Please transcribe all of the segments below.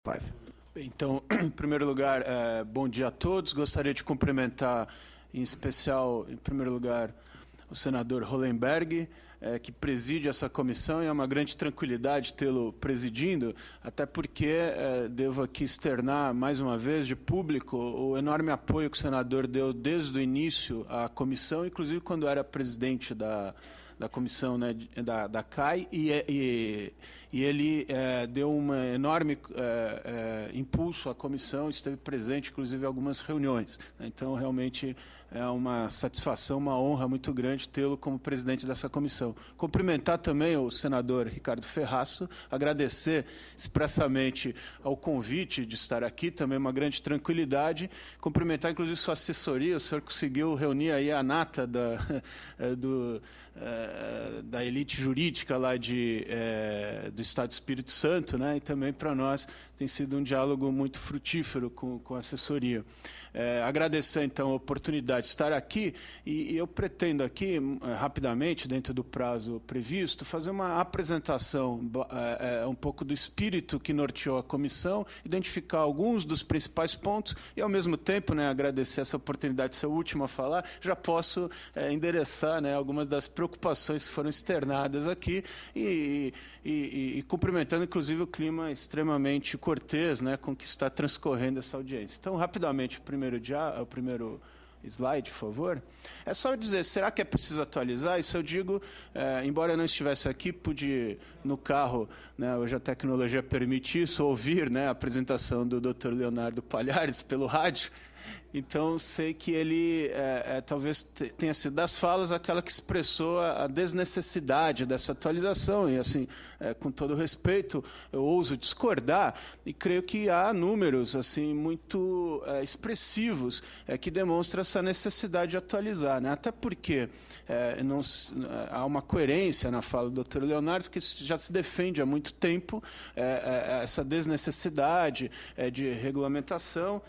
Five. Então, em primeiro lugar, bom dia a todos. Gostaria de cumprimentar, em especial, em primeiro lugar, o senador Hollenberg, que preside essa comissão, e é uma grande tranquilidade tê-lo presidindo, até porque devo aqui externar, mais uma vez, de público, o enorme apoio que o senador deu desde o início à comissão, inclusive quando era presidente da comissão, né, da CAI, e ele deu um enorme impulso à comissão, esteve presente, inclusive, em algumas reuniões. Então, realmente, é uma satisfação, uma honra muito grande tê-lo como presidente dessa comissão. Cumprimentar também o senador Ricardo Ferraço, agradecer expressamente ao convite de estar aqui, também uma grande tranquilidade. Cumprimentar, inclusive, sua assessoria, o senhor conseguiu reunir aí a nata da elite jurídica lá do Estado do Espírito Santo, né? E também para nós tem sido um diálogo muito frutífero com a assessoria. Agradecer, então, a oportunidade de estar aqui, e eu pretendo aqui, rapidamente, dentro do prazo previsto, fazer uma apresentação um pouco do espírito que norteou a comissão, identificar alguns dos principais pontos e, ao mesmo tempo, né, agradecer essa oportunidade de ser o último a falar, já posso endereçar, né, algumas das preocupações que foram externadas aqui e cumprimentando, inclusive, o clima extremamente cortês, né, com que está transcorrendo essa audiência. Então, rapidamente, o primeiro slide, por favor. É só dizer, será que é preciso atualizar? Isso eu digo, embora eu não estivesse aqui, pude, no carro, né, hoje a tecnologia permite isso, ouvir, né, a apresentação do Dr. Leonardo Palhares pelo rádio. Então, sei que ele talvez tenha sido das falas aquela que expressou a desnecessidade dessa atualização. E, assim, com todo respeito, eu ouso discordar e creio que há números assim, muito expressivos que demonstram essa necessidade de atualizar, né? Até porque há uma coerência na fala do Dr. Leonardo, que já se defende há muito tempo essa desnecessidade de regulamentação.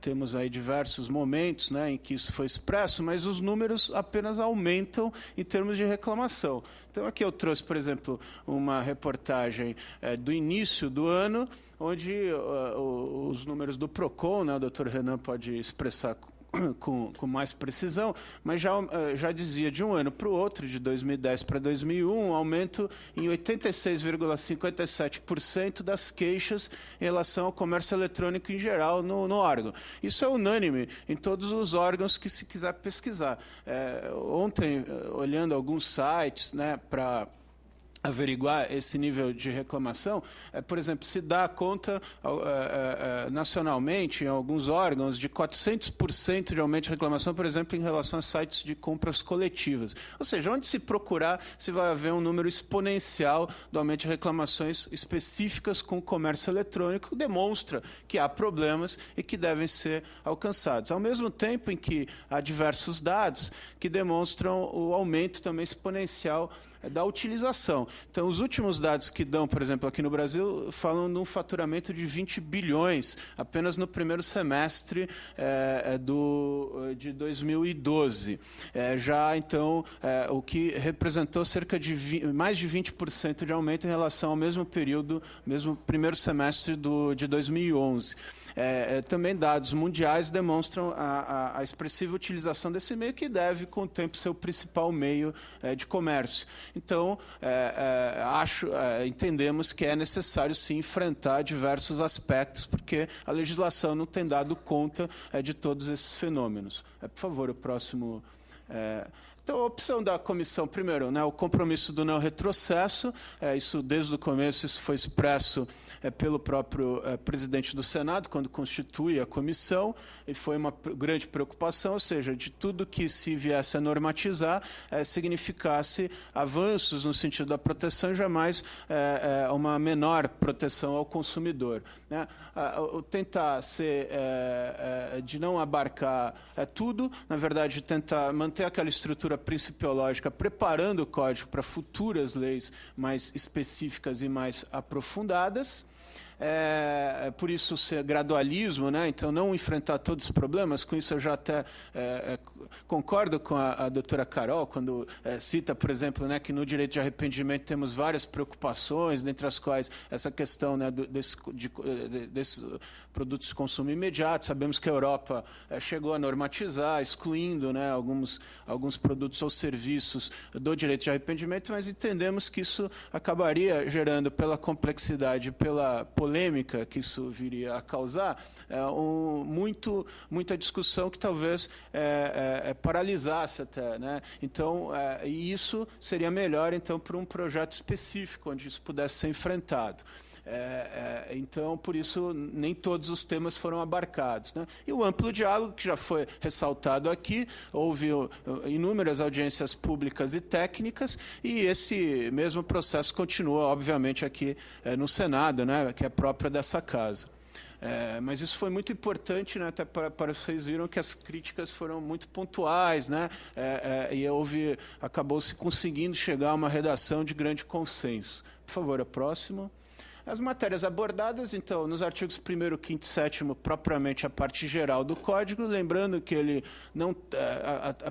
Temos aí diversos momentos, né, em que isso foi expresso, mas os números apenas aumentam em termos de reclamação. Então, aqui eu trouxe, por exemplo, uma reportagem do início do ano, onde os números do PROCON, né, o Dr. Renan pode expressar com mais precisão, mas já dizia de um ano para o outro, de 2010 para 2001, um aumento em 86,57% das queixas em relação ao comércio eletrônico em geral no órgão. Isso é unânime em todos os órgãos que se quiser pesquisar. Ontem, olhando alguns sites, né, para averiguar esse nível de reclamação, por exemplo, se dá conta nacionalmente, em alguns órgãos, de 400% de aumento de reclamação, por exemplo, em relação a sites de compras coletivas. Ou seja, onde se procurar, se vai haver um número exponencial do aumento de reclamações específicas com o comércio eletrônico, que demonstra que há problemas e que devem ser alcançados. Ao mesmo tempo em que há diversos dados que demonstram o aumento também exponencial da utilização. Então, os últimos dados que dão, por exemplo, aqui no Brasil, falam de um faturamento de 20 bilhões apenas no primeiro semestre de 2012. Já, então, o que representou cerca de mais de 20% de aumento em relação ao mesmo período, mesmo primeiro semestre de 2011. Também dados mundiais demonstram a expressiva utilização desse meio, que deve, com o tempo, ser o principal meio de comércio. Então, entendemos que é necessário, sim, enfrentar diversos aspectos, porque a legislação não tem dado conta de todos esses fenômenos. Por favor, o próximo... Então, a opção da comissão, primeiro, né, o compromisso do não retrocesso, isso desde o começo, isso foi expresso pelo próprio presidente do Senado, quando constitui a comissão, e foi uma grande preocupação, ou seja, de tudo que se viesse a normatizar, significasse avanços no sentido da proteção e jamais uma menor proteção ao consumidor, né? Tentar de não abarcar tudo, na verdade, tentar manter aquela estrutura principiológica, preparando o código para futuras leis mais específicas e mais aprofundadas. por isso ser gradualismo, né? Então não enfrentar todos os problemas. Com isso eu já até concordo com a doutora Carol, quando cita, por exemplo, né, que no direito de arrependimento temos várias preocupações, dentre as quais essa questão, né, desses produtos de consumo imediato. Sabemos que a Europa chegou a normatizar, excluindo, né, alguns produtos ou serviços do direito de arrependimento, mas entendemos que isso acabaria gerando, pela complexidade, pela polêmica que isso viria a causar, muita discussão que talvez paralisasse até, né? Então, e isso seria melhor então para um projeto específico onde isso pudesse ser enfrentado. Então, por isso, nem todos os temas foram abarcados, né? E o amplo diálogo, que já foi ressaltado aqui, houve inúmeras audiências públicas e técnicas, e esse mesmo processo continua, obviamente, aqui no Senado, né, que é próprio dessa casa. Mas isso foi muito importante, né, até para vocês viram que as críticas foram muito pontuais, né, e acabou-se conseguindo chegar a uma redação de grande consenso. Por favor, o próximo. As matérias abordadas, então, nos artigos 1º, 5º e 7º, propriamente a parte geral do Código, lembrando que ele não,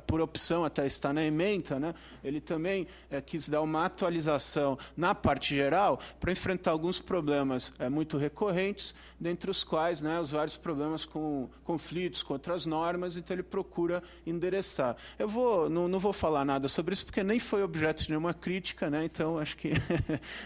por opção até está na ementa, né, ele também quis dar uma atualização na parte geral para enfrentar alguns problemas muito recorrentes, dentre os quais, né, os vários problemas com conflitos com outras normas, então ele procura endereçar. Eu não vou falar nada sobre isso, porque nem foi objeto de nenhuma crítica, né, então acho que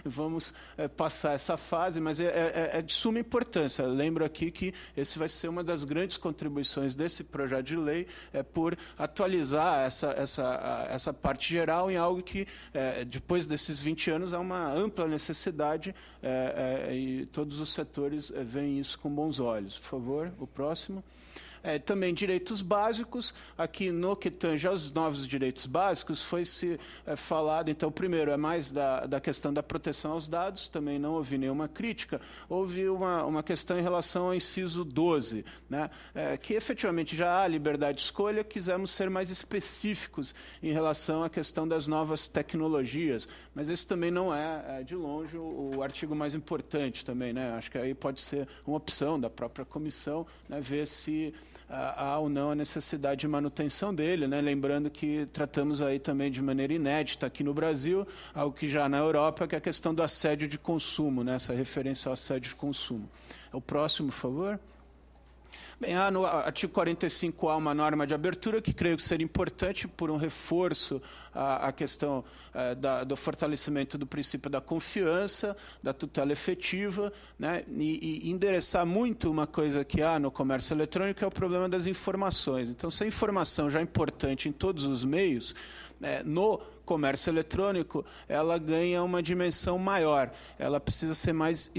vamos passar essa fase, mas é de suma importância. Lembro aqui que esse vai ser uma das grandes contribuições desse projeto de lei, por atualizar essa parte geral em algo que, depois desses 20 anos, há uma ampla necessidade e todos os setores veem isso com bons olhos. Por favor, o próximo. Também direitos básicos. Aqui, no que tange aos novos direitos básicos, foi-se falado, então, primeiro, é mais da questão da proteção aos dados, também não houve nenhuma crítica. Houve uma questão em relação ao inciso 12, né, que efetivamente já há liberdade de escolha, quisemos ser mais específicos em relação à questão das novas tecnologias, mas esse também não é, de longe, o artigo mais importante também, né? Acho que aí pode ser uma opção da própria comissão, né, ver se há ou não a necessidade de manutenção dele, né? Lembrando que tratamos aí também de maneira inédita aqui no Brasil, algo que já na Europa, que é a questão do assédio de consumo, né? Essa referência ao assédio de consumo. O próximo, por favor. Bem, no artigo 45 há uma norma de abertura que creio que seria importante por um reforço à questão do fortalecimento do princípio da confiança, da tutela efetiva, né, e endereçar muito uma coisa que há no comércio eletrônico, é o problema das informações. Então, se a informação já é importante em todos os meios, no comércio eletrônico, ela ganha uma dimensão maior, ela precisa ser mais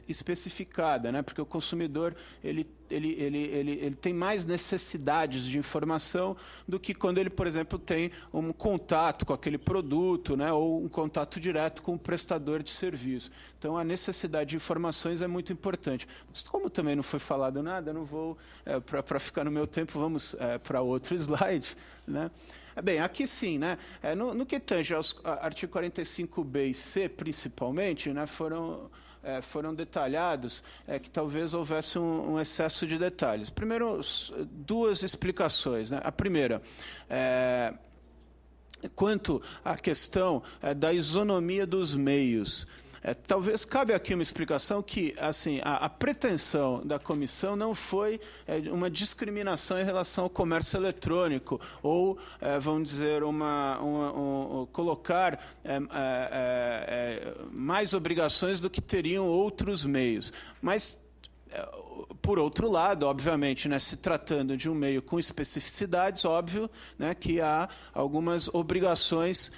especificada, né? Porque o consumidor ele tem mais necessidades de informação do que quando ele, por exemplo, tem um contato com aquele produto, né? Ou um contato direto com o prestador de serviço. Então, a necessidade de informações é muito importante. Mas, como também não foi falado nada, eu não vou, para ficar no meu tempo, vamos para outro slide, né? Bem, aqui sim, né? No que tange aos artigos 45B e C, principalmente, né, foram detalhados que talvez houvesse um excesso de detalhes. Primeiro, duas explicações, né? A primeira, quanto à questão da isonomia dos meios. Talvez cabe aqui uma explicação que, assim, a pretensão da comissão não foi uma discriminação em relação ao comércio eletrônico ou, vamos dizer, colocar mais obrigações do que teriam outros meios. Mas, por outro lado, obviamente, né, se tratando de um meio com especificidades, óbvio, né, que há algumas obrigações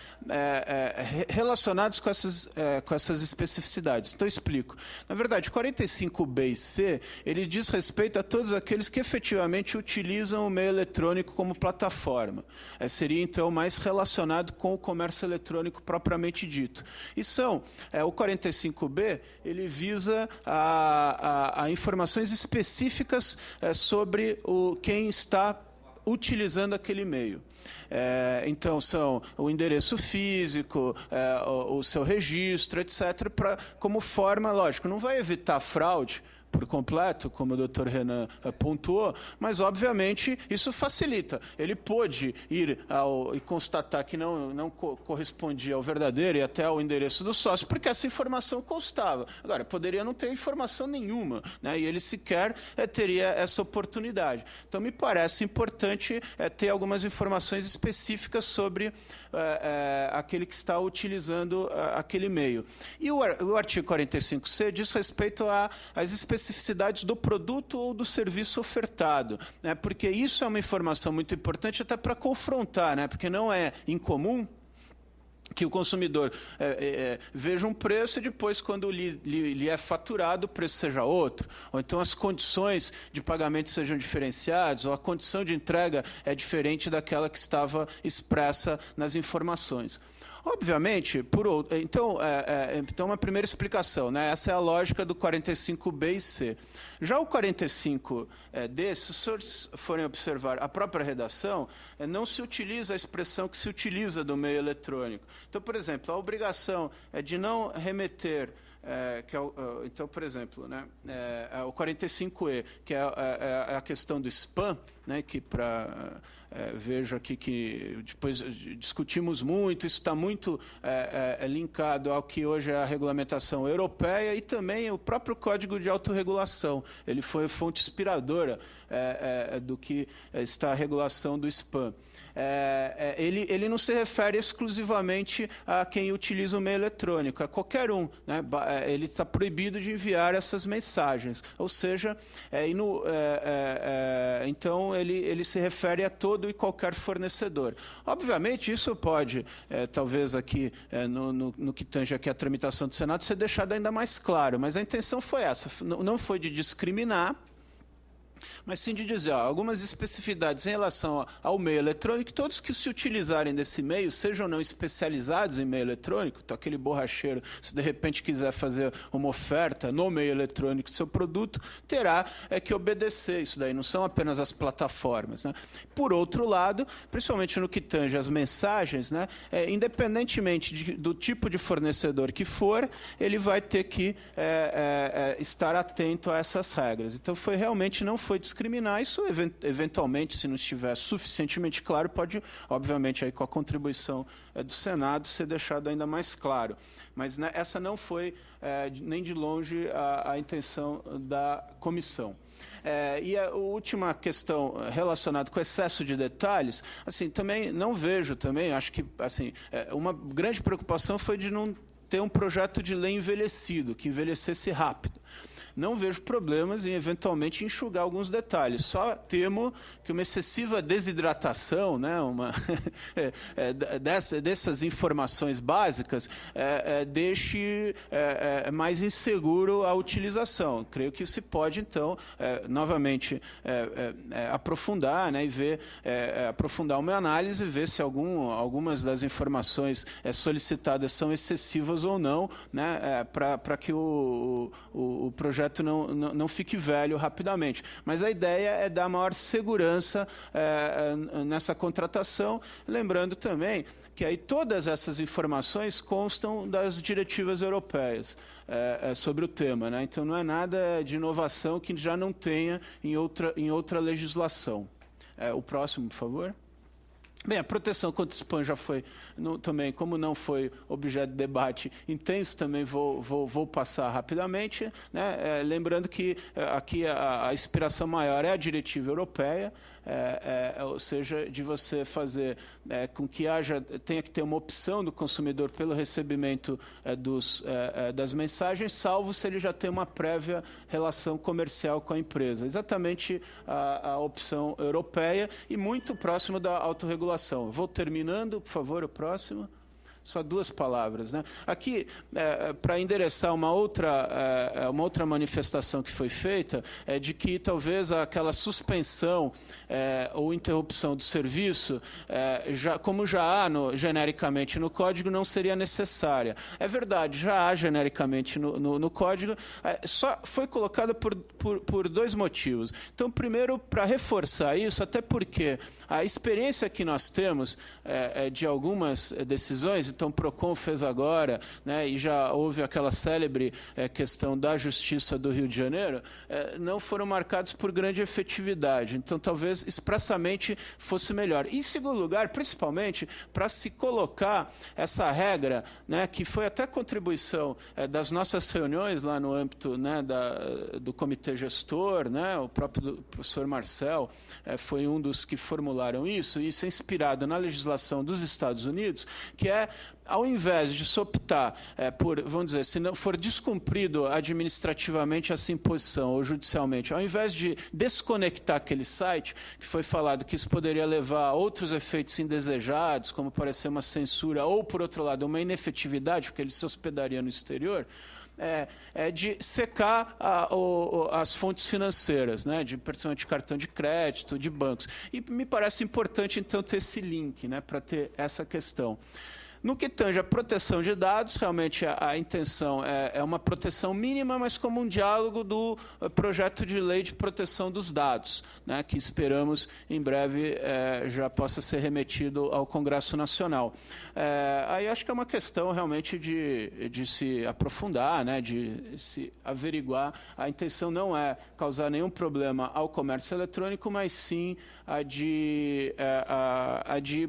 relacionadas com essas especificidades. Então, explico. Na verdade, 45B e C, ele diz respeito a todos aqueles que efetivamente utilizam o meio eletrônico como plataforma. Seria, então, mais relacionado com o comércio eletrônico propriamente dito. E o 45B, ele visa a informações específicas sobre quem está utilizando aquele e-mail. Então, são o endereço físico, o seu registro, etc., como forma, lógico, não vai evitar fraude por completo, como o Dr. Renan pontuou, mas, obviamente, isso facilita. Ele pôde ir e constatar que não correspondia ao verdadeiro e até ao endereço do sócio, porque essa informação constava. Agora, poderia não ter informação nenhuma, né? E ele sequer teria essa oportunidade. Então, me parece importante ter algumas informações específicas sobre aquele que está utilizando aquele e-mail. E o artigo 45C diz respeito às especificidades do produto ou do serviço ofertado, né? Porque isso é uma informação muito importante até para confrontar, né? Porque não é incomum que o consumidor veja um preço e depois, quando lhe é faturado, o preço seja outro. Ou então as condições de pagamento sejam diferenciadas, ou a condição de entrega é diferente daquela que estava expressa nas informações. Obviamente, então, uma primeira explicação, né? Essa é a lógica do 45B e C. Já o 45D, se os senhores forem observar a própria redação, não se utiliza a expressão que se utiliza do meio eletrônico. Então, por exemplo, a obrigação é de não remeter... então, por exemplo, né, o 45E, que é a questão do spam, né, que vejo aqui que depois discutimos muito, isso está muito linkado ao que hoje é a regulamentação europeia e também o próprio Código de Autorregulação. Ele foi fonte inspiradora do que está a regulação do spam. Ele não se refere exclusivamente a quem utiliza o meio eletrônico, a qualquer um, né? Ele está proibido de enviar essas mensagens, ou seja, então ele se refere a todo e qualquer fornecedor. Obviamente, isso pode, talvez aqui, no que tange aqui a tramitação do Senado, ser deixado ainda mais claro, mas a intenção foi essa, não foi de discriminar, mas sim de dizer, algumas especificidades em relação ao meio eletrônico, todos que se utilizarem desse meio, sejam não especializados em meio eletrônico, então aquele borracheiro, se de repente quiser fazer uma oferta no meio eletrônico do seu produto, terá que obedecer isso daí, não são apenas as plataformas, né? Por outro lado, principalmente no que tange as mensagens, né, independentemente do tipo de fornecedor que for, ele vai ter que estar atento a essas regras. Então, realmente não foi discriminar, isso eventualmente, se não estiver suficientemente claro, pode, obviamente, aí com a contribuição do Senado, ser deixado ainda mais claro. Mas, né, essa não foi nem de longe a intenção da comissão. E a última questão relacionada com excesso de detalhes, assim, também não vejo, acho que assim, uma grande preocupação foi de não ter um projeto de lei envelhecido, que envelhecesse rápido. Não vejo problemas em, eventualmente, enxugar alguns detalhes. Só temo que uma excessiva desidratação, né, dessas informações básicas, deixe mais inseguro a utilização. Creio que se pode, então, novamente, aprofundar, né, e ver, aprofundar uma análise e ver se algumas das informações solicitadas são excessivas ou não, né, para que o projeto não fique velho rapidamente. Mas a ideia é dar maior segurança nessa contratação, lembrando também que aí todas essas informações constam das diretivas europeias sobre o tema, né? Então não é nada de inovação que já não tenha em outra legislação. O próximo, por favor. Bem, a proteção contra spam já foi, também, como não foi objeto de debate intenso, também vou passar rapidamente, né? Lembrando que aqui a inspiração maior é a diretiva europeia, ou seja, de você fazer com que tenha que ter uma opção do consumidor pelo recebimento das mensagens, salvo se ele já tem uma prévia relação comercial com a empresa. Exatamente a opção europeia e muito próximo da autorregulação. Vou terminando, por favor, o próximo. só 2 palavras, né? Aqui, para endereçar uma outra manifestação que foi feita, é de que talvez aquela suspensão ou interrupção do serviço, como já há genericamente no Código, não seria necessária. É verdade, já há genericamente no Código, só foi colocada por 2 motivos. Então, primeiro, para reforçar isso, até porque a experiência que nós temos de algumas decisões, então o PROCON fez agora, né, e já houve aquela célebre questão da Justiça do Rio de Janeiro, não foram marcados por grande efetividade. Então, talvez expressamente fosse melhor. E, em segundo lugar, principalmente, para se colocar essa regra, né, que foi até contribuição das nossas reuniões lá no âmbito, né, do comitê gestor, né, o próprio professor Marcel foi um dos que formularam isso, e isso é inspirado na legislação dos Estados Unidos, que ao invés de se optar por, vamos dizer, se não for descumprido administrativamente essa imposição ou judicialmente, ao invés de desconectar aquele site, que foi falado que isso poderia levar a outros efeitos indesejados, como parecer uma censura ou, por outro lado, uma inefetividade, porque ele se hospedaria no exterior, de secar as fontes financeiras, né, principalmente de cartão de crédito, de bancos. E me parece importante, então, ter esse link, né, para ter essa questão. No que tange a proteção de dados, realmente a intenção é uma proteção mínima, mas como um diálogo do projeto de lei de proteção dos dados, né, que esperamos em breve já possa ser remetido ao Congresso Nacional. Aí acho que é uma questão realmente de se aprofundar, né, de se averiguar. A intenção não é causar nenhum problema ao comércio eletrônico, mas sim a de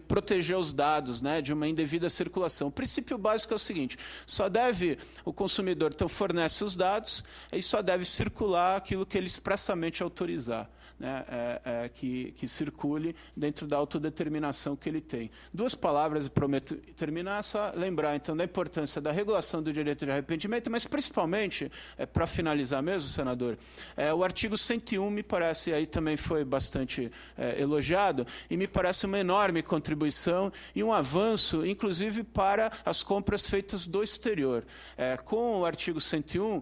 proteger os dados, né, de uma indevida circulação. O princípio básico é o seguinte: o consumidor então fornece os dados e só deve circular aquilo que ele expressamente autorizar, né, que circule dentro da autodeterminação que ele tem. 2 palavras, e prometo terminar, só lembrar então da importância da regulação do direito de arrependimento, mas principalmente, para finalizar mesmo, senador, o artigo 101 me parece, aí também foi bastante elogiado, e me parece uma enorme contribuição e um avanço, inclusive para as compras feitas do exterior. Com o artigo 101,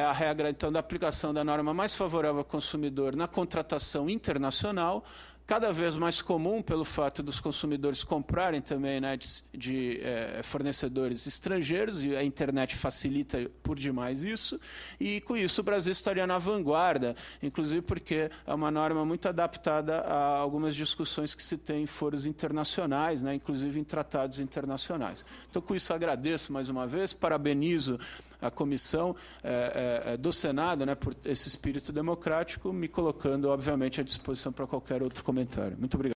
a regra então da aplicação da norma mais favorável ao consumidor na contratação internacional, cada vez mais comum pelo fato dos consumidores comprarem também, né, de fornecedores estrangeiros, e a internet facilita por demais isso, e com isso o Brasil estaria na vanguarda, inclusive porque é uma norma muito adaptada a algumas discussões que se tem em foros internacionais, né, inclusive em tratados internacionais. Então, com isso, agradeço mais uma vez, parabenizo a comissão do Senado, né, por esse espírito democrático, me colocando, obviamente, à disposição para qualquer outro comentário. Muito obrigado.